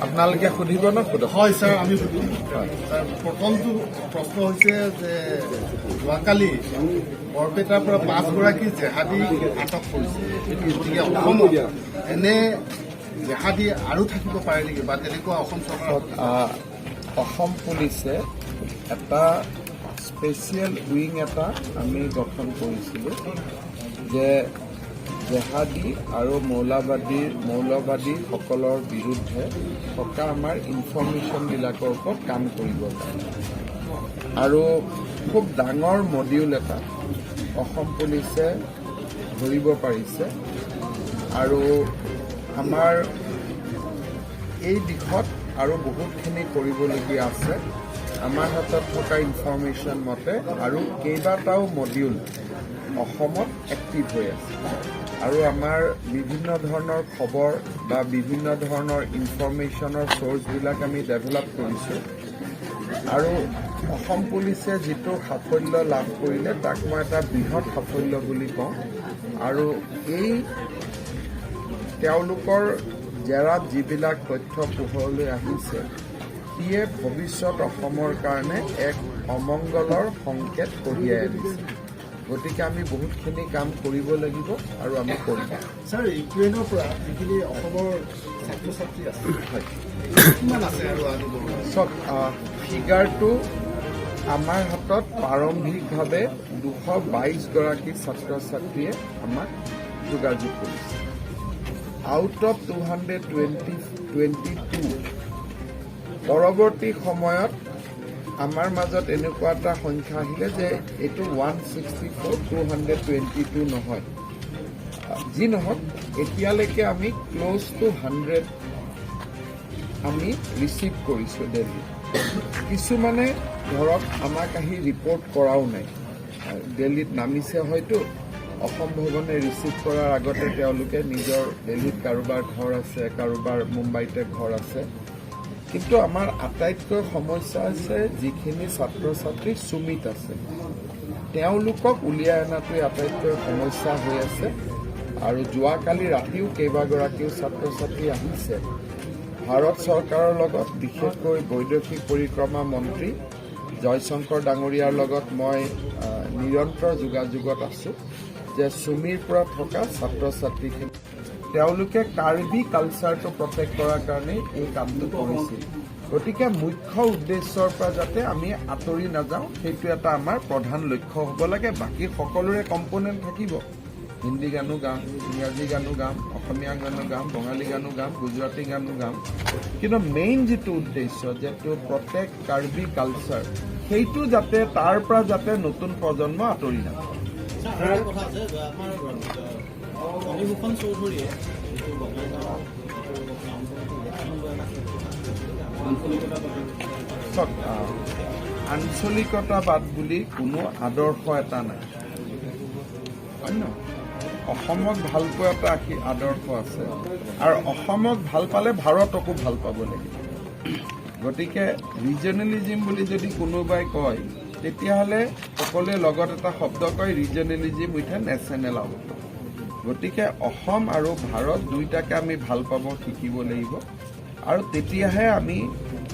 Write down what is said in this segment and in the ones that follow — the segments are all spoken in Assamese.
আপোনালোকে সুধিব ন? হয় ছাৰ, আমি সুধিম। ছাৰ, প্ৰথমটো প্ৰশ্ন হৈছে যে যোৱাকালি বৰপেটাৰ পৰা 5গৰাকী জেহাদী আটক কৰিছে। গতিকে অসমত এনে জেহাদী আৰু থাকিব পাৰে নেকি বা তেনেকুৱা অসম চৰকাৰ? অসম পুলিচে এটা স্পেচিয়েল উইং এটা আমি গঠন কৰিছিলোঁ যে জেহাদী আৰু মৌলবাদীসকলৰ বিৰুদ্ধে থকা আমাৰ ইনফৰমেশ্যনবিলাকৰ ওপৰত কাম কৰিব পাৰে। আৰু খুব ডাঙৰ মডিউল এটা অসম পুলিচে ধৰিব পাৰিছে। আৰু আমাৰ এই দিশত আৰু বহুতখিনি কৰিবলগীয়া আছে। আমাৰ হাতত থকা ইনফৰমেশ্যন মতে আৰু কেইবাটাও মডিউল অসমত এক্টিভ হৈ আছে। আৰু আমাৰ বিভিন্ন ধৰণৰ খবৰ বা বিভিন্ন ধৰণৰ ইনফৰমেশ্যনৰ চ'ৰ্চবিলাক আমি ডেভেলপ কৰিছোঁ। আৰু অসম পুলিচে যিটো সাফল্য লাভ কৰিলে তাক মই এটা বৃহৎ সাফল্য বুলি কওঁ। আৰু এই তেওঁলোকৰ জেৰাত যিবিলাক তথ্য পোহৰলৈ আহিছে সিয়ে ভৱিষ্যত অসমৰ কাৰণে এক অমংগলৰ সংকেত কঢ়িয়াই আনিছে। গতিকে আমি বহুতখিনি কাম কৰিব লাগিব আৰু আমি কৰিম। ছাৰ, ইউক্ৰেইনৰ পৰা যিখিনি অসমৰ ছাত্ৰ ছাত্ৰী আছে কিমান আছে আৰু চব ফিগাৰটো আমাৰ হাতত প্ৰাৰম্ভিকভাৱে 222গৰাকী ছাত্ৰ ছাত্ৰীয়ে আমাক যোগাযোগ কৰিছে। আউট অফ 222 পৰৱৰ্তী সময়ত আমাৰ মাজত এনেকুৱা এটা সংখ্যা আহিলে যে এইটো 164, 222 নহয়। যি নহওক এতিয়ালৈকে আমি ক্ল'জ টু 100 আমি ৰিচিভ কৰিছোঁ দিল্লীত। কিছুমানে ধৰক আমাক আহি ৰিপৰ্ট কৰাও নাই। দিল্লীত নামিছে হয়তো, অসম ভৱনে ৰিচিভ কৰাৰ আগতে তেওঁলোকে নিজৰ দিল্লীত কাৰোবাৰ ঘৰ আছে, কাৰোবাৰ মুম্বাইতে ঘৰ আছে। কিন্তু আমাৰ আটাইতকৈ সমস্যা আছে যিখিনি ছাত্ৰ ছাত্ৰী সুমিত আছে তেওঁলোকক উলিয়াই অনাটোৱে আটাইতকৈ সমস্যা হৈ আছে। আৰু যোৱাকালি ৰাতিও কেইবাগৰাকীও ছাত্ৰ ছাত্ৰী আহিছে। ভাৰত চৰকাৰৰ লগত বিশেষকৈ বৈদেশিক পৰিক্ৰমা মন্ত্ৰী জয়শংকৰ ডাঙৰীয়াৰ লগত মই নিৰন্তৰ যোগাযোগত আছোঁ যে সুমিৰ পৰা থকা ছাত্ৰ ছাত্ৰীখিনি তেওঁলোকে কাৰ্বি কালচাৰটো প্ৰটেক্ট কৰাৰ কাৰণে এই কামটো কৰিছিল। গতিকে মুখ্য উদ্দেশ্যৰ পৰা যাতে আমি আঁতৰি নাযাওঁ সেইটো এটা আমাৰ প্ৰধান লক্ষ্য হ'ব লাগে। বাকী সকলোৰে কম্পনেণ্ট থাকিব। হিন্দী গানো গাম, ইংৰাজী গানো গাম, অসমীয়া গানো গাম, বঙালী গানো গাম, গুজৰাটী গানো গাম। কিন্তু মেইন যিটো উদ্দেশ্য যে টু প্ৰটেক্ট কাৰ্বি কালচাৰ সেইটো যাতে তাৰ পৰা যাতে নতুন প্ৰজন্ম আঁতৰি নাযায়। আঞ্চলিকতাবাদ বুলি কোনো আদৰ্শ এটা নাই। অন্য অসমক ভাল পোৱা এটা আদৰ্শ আছে আৰু অসমক ভাল পালে ভাৰতকো ভাল পাব লাগিব। গতিকে ৰিজনেলিজিম বুলি যদি কোনোবাই কয় তেতিয়াহ'লে সকলোৱে লগত এটা শব্দ কয় ৰিজনেলিজিম উইথ এ নেশ্যনেল আউটলুক। গতিকে অসম আৰু ভাৰত দুইটাকে আমি ভাল পাব শিকিব লাগিব আৰু তেতিয়াহে আমি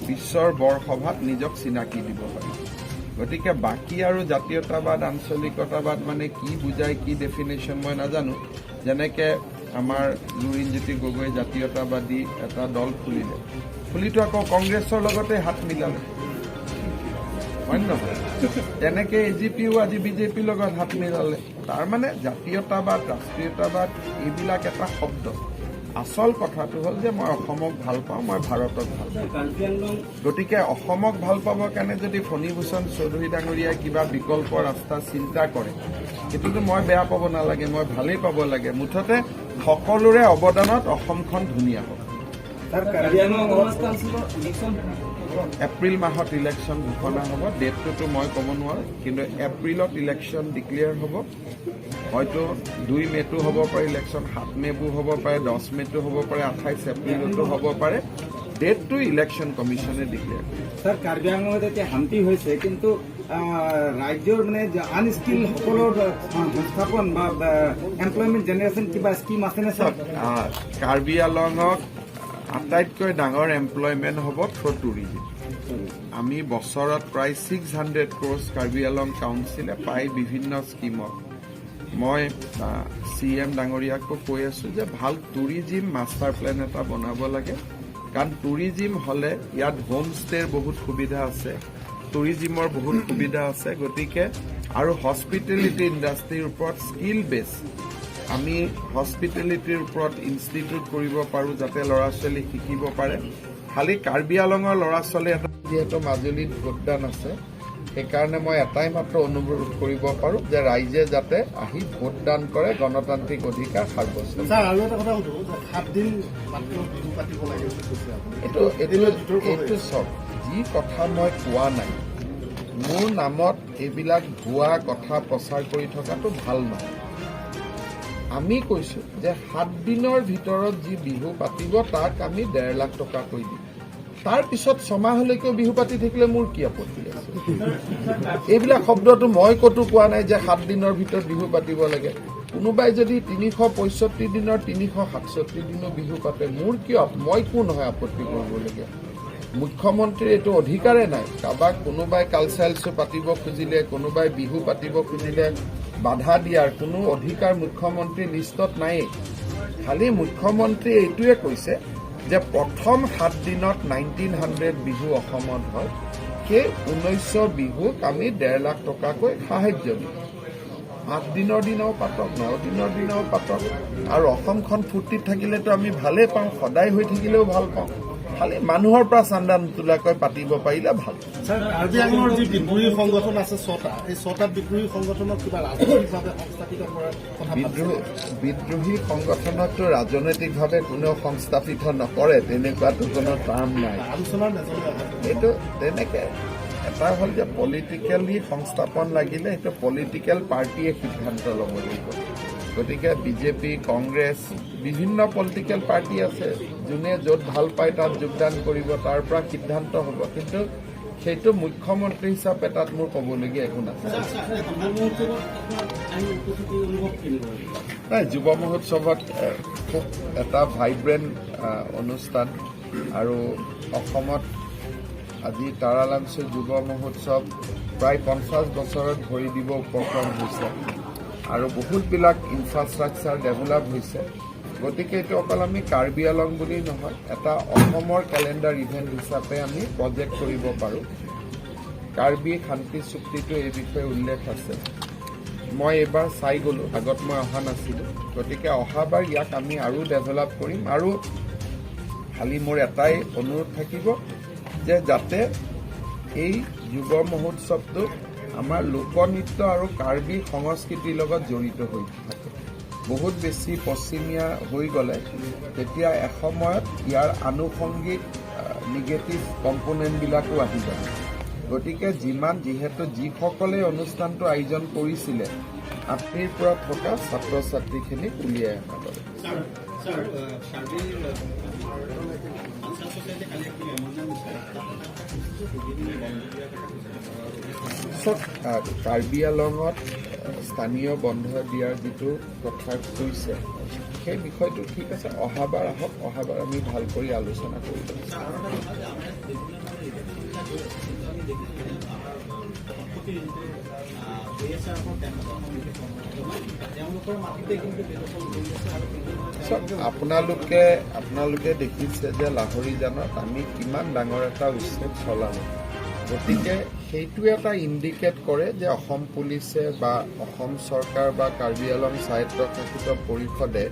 বিশ্বৰ বৰসভাত নিজক চিনাকি দিব পাৰিম। গতিকে বাকী আৰু জাতীয়তাবাদ আঞ্চলিকতাবাদ মানে কি বুজায়, কি ডেফিনেশ্যন মই নাজানো। যেনেকৈ আমাৰ লুৰিণজ্যোতি গগৈ জাতীয়তাবাদী এটা দল খুলিটো আকৌ কংগ্ৰেছৰ লগতে হাত মিলালে, হয় নহয়? তেনেকৈ AGPও আজি বিজেপিৰ লগত হাত মিলালে। তাৰমানে জাতীয়তাবাদ ৰাষ্ট্ৰীয়তাবাদ এইবিলাক এটা শব্দ। আচল কথাটো হ'ল যে মই অসমক ভাল পাওঁ, মই ভাৰতক ভাল পাওঁ। গতিকে অসমক ভাল পাবৰ কাৰণে যদি ফণীভূষণ চৌধুৰী ডাঙৰীয়াই কিবা বিকল্প ৰাস্তা চিন্তা কৰে সেইটোতো মই বেয়া পাব নালাগে, মই ভালেই পাব লাগে। মুঠতে সকলোৰে অৱদানত অসমখন ধুনীয়া হ'ব। এপ্ৰিল মাহত ইলেকশ্যন ঘোষণা হ'ব। ডেটটোতো মই ক'ব নোৱাৰোঁ, কিন্তু এপ্ৰিলত ইলেকশ্যন ডিক্লেয়াৰ হ'ব। হয়তো 2 মে'টো হ'ব পাৰে ইলেকশ্যন, 7 মে'বোৰ হ'ব পাৰে, 10 মে'টো হ'ব পাৰে, 28 এপ্ৰিলতো হ'ব পাৰে। ডেটটো ইলেকশ্যন কমিশ্যনে ডিক্লেয়াৰ কৰে। স্যাৰ, কাৰ্বি আংলঙত এতিয়া শান্তি হৈছে, কিন্তু ৰাজ্যৰ মানে আনস্কিল সকলৰ সংস্থাপন বা এমপ্লয়মেণ্ট জেনেৰেশ্যন কিবা স্কিম আছেনে ছাৰ? কাৰ্বি আলঙক আটাইতকৈ ডাঙৰ এমপ্লয়মেণ্ট হ'ব থ্ৰু টুৰিজিম। আমি বছৰত প্ৰায় 600 ক্ৰ'ৰ্ছ কাৰ্বি আলং কাউন্সিলে পায় বিভিন্ন স্কিমত। মই CM ডাঙৰীয়াকো কৈ আছো যে ভাল টুৰিজিম মাষ্টাৰ প্লেন এটা বনাব লাগে, কাৰণ টুৰিজিম হ'লে ইয়াত হোম ষ্টেৰ বহুত সুবিধা আছে, টুৰিজিমৰ বহুত সুবিধা আছে। গতিকে আৰু হস্পিটেলিটি ইণ্ডাষ্ট্ৰীৰ ওপৰত স্কিল বেছ আমি হস্পিটেলিটিৰ ওপৰত ইনষ্টিটিউট কৰিব পাৰোঁ, যাতে ল'ৰা ছোৱালী শিকিব পাৰে। খালি কাৰ্বি আলঙৰ ল'ৰা ছোৱালী এটা যিহেতু মাজুলীত ভোটদান আছে, সেইকাৰণে মই এটাই মাত্ৰ অনুৰোধ কৰিব পাৰোঁ যে ৰাইজে যাতে আহি ভোটদান কৰে, গণতান্ত্ৰিক অধিকাৰ সাব্যস্ত। আৰু এটা কথা সুধো, 7 দিন মাত্ৰ বিহু পাতিব লাগে বুলি কৈছে আপুনি। এইটো চব যি কথা মই কোৱা নাই, মোৰ নামত এইবিলাক ভুৱা কথা প্ৰচাৰ কৰি থকাটো ভাল নহয়। আমি কৈছো যে 7 দিনৰ ভিতৰত যি বিহু পাতিব তাক আমি 1.5 লাখ টকাকৈ দিম। তাৰ পিছত 6 মাহলৈকে বিহু পাতি থাকিলে মোৰ কি আপত্তি আছে? এইবিলাক শব্দটো মই ক'তো কোৱা নাই যে 7 দিনৰ ভিতৰত বিহু পাতিব লাগে। কোনোবাই যদি 365 দিনৰ 367 দিনো বিহু পাতে, মোৰ কিয়, মই একো নহয় আপত্তি কৰিবলগীয়া। মুখ্যমন্ত্ৰীৰ এইটো অধিকাৰে নাই। কাৰোবাক কোনোবাই কালচাৰেল শ্ব' পাতিব খুজিলে, কোনোবাই বিহু পাতিব খুজিলে বাধা দিয়াৰ কোনো অধিকাৰ মুখ্যমন্ত্ৰীৰ লিষ্টত নায়েই। খালি মুখ্যমন্ত্ৰীয়ে এইটোৱে কৈছে যে প্ৰথম 7 দিনত 1900 বিহু অসমত হয়, সেই 1900 বিহুক আমি 1.5 লাখ টকাকৈ সাহায্য দিম। 8 দিনৰ দিনাও পাতক, 9 দিনৰ দিনাও পাতক। আৰু অসমখন ফূৰ্তিত থাকিলেতো আমি ভালেই পাওঁ, সদায় হৈ থাকিলেও ভাল পাওঁ। খালি মানুহৰ পৰা চান্দা নোতোলাকৈ পাতিব পাৰিলে ভাল। কাৰ্বি আংলঙৰ যি বিদ্ৰোহী সংগঠন আছে 6টা, এই 6টা বিদ্ৰোহী সংগঠনক কিবা ৰাজনৈতিকভাৱে সংস্থাপিত কৰাৰ কথা বিদ্ৰোহী সংগঠনকতো ৰাজনৈতিকভাৱে কোনেও সংস্থাপিত নকৰে, তেনেকুৱাতো কোনো টাৰ্ম নাই। আলোচনাৰ নেজলে এইটো তেনেকে এটা হ'ল যে পলিটিকেলি সংস্থাপন লাগিলে সেইটো পলিটিকেল পাৰ্টিয়ে সিদ্ধান্ত ল'ব লাগিব। গতিকে বিজেপি, কংগ্ৰেছ, বিভিন্ন পলিটিকেল পাৰ্টি আছে, যোনে য'ত ভাল পায় তাত যোগদান কৰিব, তাৰ পৰা সিদ্ধান্ত হ'ব। কিন্তু সেইটো মুখ্যমন্ত্ৰী হিচাপে তাত মোৰ ক'বলগীয়া একো নাছিল। নাই, যুৱ মহোৎসৱত খুব এটা ভাইব্ৰেণ্ট অনুষ্ঠান। আৰু অসমত আজি তাৰালাংচু যুৱ মহোৎসৱ প্ৰায় 50 বছৰত ভৰি দিব উপক্ৰম হৈছে আৰু বহুতবিলাক ইনফ্ৰাষ্ট্ৰাকচাৰ ডেভেলপ হৈছে। গতিকে এইটো অকল আমি কাৰ্বি আলং বুলি নহয়, এটা অসমৰ কেলেণ্ডাৰ ইভেণ্ট হিচাপে আমি প্ৰজেক্ট কৰিব পাৰোঁ। কাৰ্বি শান্তি চুক্তিটো এই বিষয়ে উল্লেখ আছে। মই এইবাৰ চাই গ'লোঁ, আগত মই অহা নাছিলোঁ। গতিকে অহাবাৰ ইয়াক আমি আৰু ডেভেলপ কৰিম। আৰু খালি মোৰ এটাই অনুৰোধ থাকিব যে যাতে এই যুৱ মহোৎসৱটো আমাৰ লোকনৃত্য আৰু কাৰ্বি সংস্কৃতিৰ লগত জড়িত হৈ থাকে। বহুত বেছি পশ্চিমীয়া হৈ গ'লে তেতিয়া এসময়ত ইয়াৰ আনুষংগিক নিগেটিভ কম্পনেণ্টবিলাকো আহি যাব। গতিকে যিহেতু যিসকলে অনুষ্ঠানটো আয়োজন কৰিছিলে, আপনিৰ পৰা থকা ছাত্ৰ ছাত্ৰীখিনিক উলিয়াই অনা দৰে। কাৰ্বি আলঙত স্থানীয় বন্ধ দিয়াৰ যিটো কথা কৈছে, সেই বিষয়টো ঠিক আছে। অহাবাৰ আহক, অহাবাৰ আমি ভাল কৰি আলোচনা কৰিব। আপোনালোকে দেখিছে যে লাহৰীজানত আমি কিমান ডাঙৰ এটা উৎসৱ চলালো। গতিকে সেইটোৱে এটা ইণ্ডিকেট কৰে যে অসম পুলিচে বা অসম চৰকাৰ বা কাৰ্বি আলং স্বায়ত্তশাসিত পৰিষদে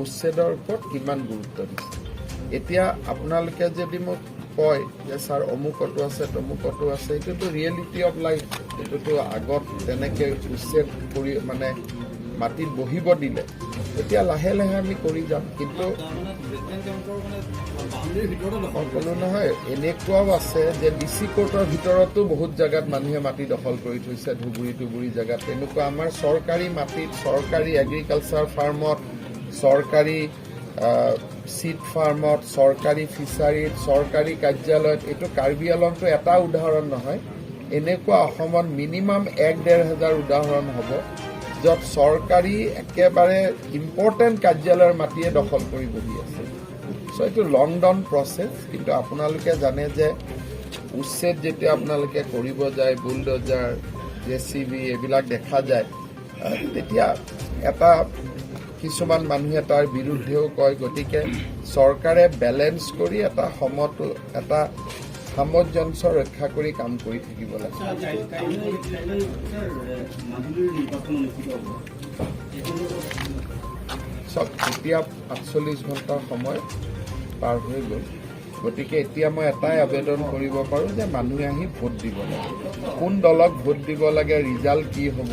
উচ্ছেদৰ ওপৰত কিমান গুৰুত্ব দিছে। এতিয়া আপোনালোকে যদি মোক কয় যে ছাৰ অমুকতো আছে তমুকতো আছে, এইটোতো ৰিয়েলিটি অফ লাইফ। এইটোতো আগত তেনেকৈ উচ্ছেদ কৰি মানে মাটিত বহিব দিলে, এতিয়া লাহে লাহে আমি কৰি যাম। কিন্তু সকলো নহয়, এনেকুৱাও আছে যে DC কোৰ্টৰ ভিতৰতো বহুত জেগাত মানুহে মাটি দখল কৰি থৈছে, ধুবুৰী জেগাত। তেনেকুৱা আমাৰ চৰকাৰী মাটিত, চৰকাৰী এগ্ৰিকালচাৰ ফাৰ্মত, চৰকাৰী চিড ফাৰ্মত, চৰকাৰী ফিচাৰীত, চৰকাৰী কাৰ্যালয়ত, এইটো কাৰ্বি আলংটো এটা উদাহৰণ নহয়, এনেকুৱা অসমত মিনিমাম 1-1.5 উদাহৰণ হ'ব য'ত চৰকাৰী একেবাৰে ইম্পৰ্টেণ্ট কাৰ্যালয়ৰ মাটিয়ে দখল কৰি বহি আছে। চ' এইটো লং ডাউন প্ৰচেছ, কিন্তু আপোনালোকে জানে যে উচ্ছেদ যেতিয়া আপোনালোকে কৰিব যায়, বুলডজাৰ, JCB এইবিলাক দেখা যায়, তেতিয়া কিছুমান মানুহে তাৰ বিৰুদ্ধেও কয়। গতিকে চৰকাৰে বেলেঞ্চ কৰি এটা সামঞ্জস্য ৰক্ষা কৰি কাম কৰি থাকিব লাগে। চব এতিয়া 48 ঘণ্টাৰ সময় পাৰ হৈ গ'ল। গতিকে এতিয়া মই এটাই আবেদন কৰিব পাৰোঁ যে মানুহে আহি ভোট দিব লাগে। কোন দলক ভোট দিব লাগে, ৰিজাল্ট কি হ'ব,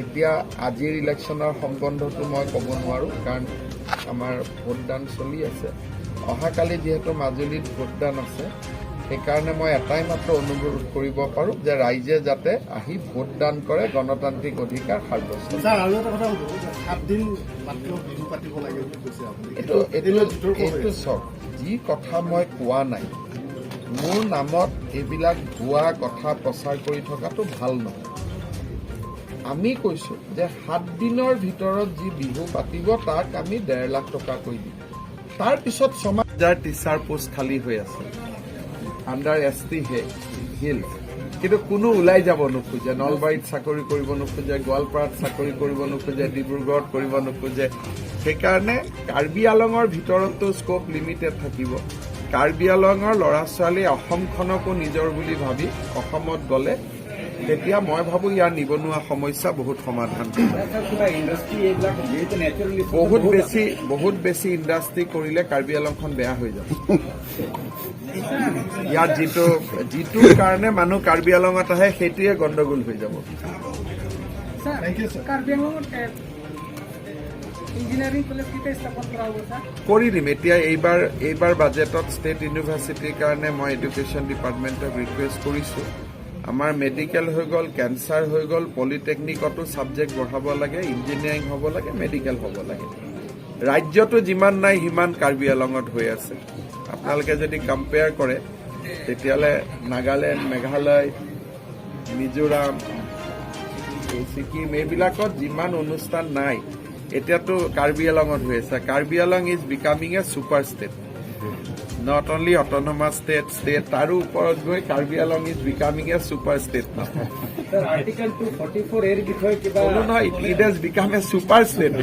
এতিয়া আজিৰ ইলেকশ্যনৰ সম্বন্ধটো মই ক'ব নোৱাৰোঁ, কাৰণ আমাৰ ভোটদান চলি আছে। অহাকালি যিহেতু মাজুলীত ভোটদান আছে, সেইকাৰণে মই এটাই মাত্ৰ অনুৰোধ কৰিব পাৰোঁ যে ৰাইজে যাতে আহি ভোটদান কৰে, গণতান্ত্ৰিক অধিকাৰ সাব্যস্ত। এইটো চাওক, যি কথা মই কোৱা নাই, মোৰ নামত এইবিলাক ভুৱা কথা প্ৰচাৰ কৰি থকাটো ভাল নহয়। আমি কৈছোঁ যে 7 দিনৰ ভিতৰত যি বিহু পাতিব তাক আমি 1.5 লাখ টকা কৰি দিম। তাৰপিছত 6,000 টিচাৰ পোষ্ট খালী হৈ আছে আণ্ডাৰ ST হিল, কিন্তু কোনো ওলাই যাব নোখোজে। নলবাৰীত চাকৰি কৰিব নোখোজে, গোৱালপাৰাত চাকৰি কৰিব নোখোজে, ডিব্ৰুগড়ত কৰিব নোখোজে। সেইকাৰণে কাৰ্বি আলঙৰ ভিতৰতো স্ক'প লিমিটেড থাকিব। কাৰ্বি আলঙৰ ল'ৰা ছোৱালীয়ে অসমখনকো নিজৰ বুলি ভাবি অসমত গ'লে তেতিয়া মই ভাবোঁ ইয়াৰ নিবনুৱা সমস্যা বহুত সমাধান কৰিব। বহুত বেছি ইণ্ডাষ্ট্ৰী কৰিলে কাৰ্বি আলংখন বেয়া হৈ যাব। ইয়াত যিটো কাৰণে মানুহ কাৰ্বি আলঙত আহে সেইটোৱে গণ্ডগোল হৈ যাব। কৰি দিম। এতিয়া এইবাৰ বাজেটত ষ্টেট ইউনিভাৰ্চিটিৰ কাৰণে মই এডুকেশ্যন ডিপাৰ্টমেণ্টক ৰিকুৱেষ্ট কৰিছোঁ। আমাৰ মেডিকেল হৈ গ'ল, কেঞ্চাৰ হৈ গ'ল, পলিটেকনিকতো ছাবজেক্ট বঢ়াব লাগে, ইঞ্জিনিয়াৰিং হ'ব লাগে, মেডিকেল হ'ব লাগে। ৰাজ্যতো যিমান নাই সিমান কাৰ্বি আলঙত হৈ আছে। আপোনালোকে যদি কম্পেয়াৰ কৰে তেতিয়াহ'লে নাগালেণ্ড, মেঘালয়, মিজোৰাম, ছিকিম এইবিলাকত যিমান অনুষ্ঠান নাই, এতিয়াতো কাৰ্বি আলঙত হৈ আছে। Karbi Along is becoming A super state, not only autonomous state, তাৰো ওপৰত গৈ Karbi Along is becoming A super state. Article 244 এৰ বিষয়ে কিবা নহয়, it has become a super state.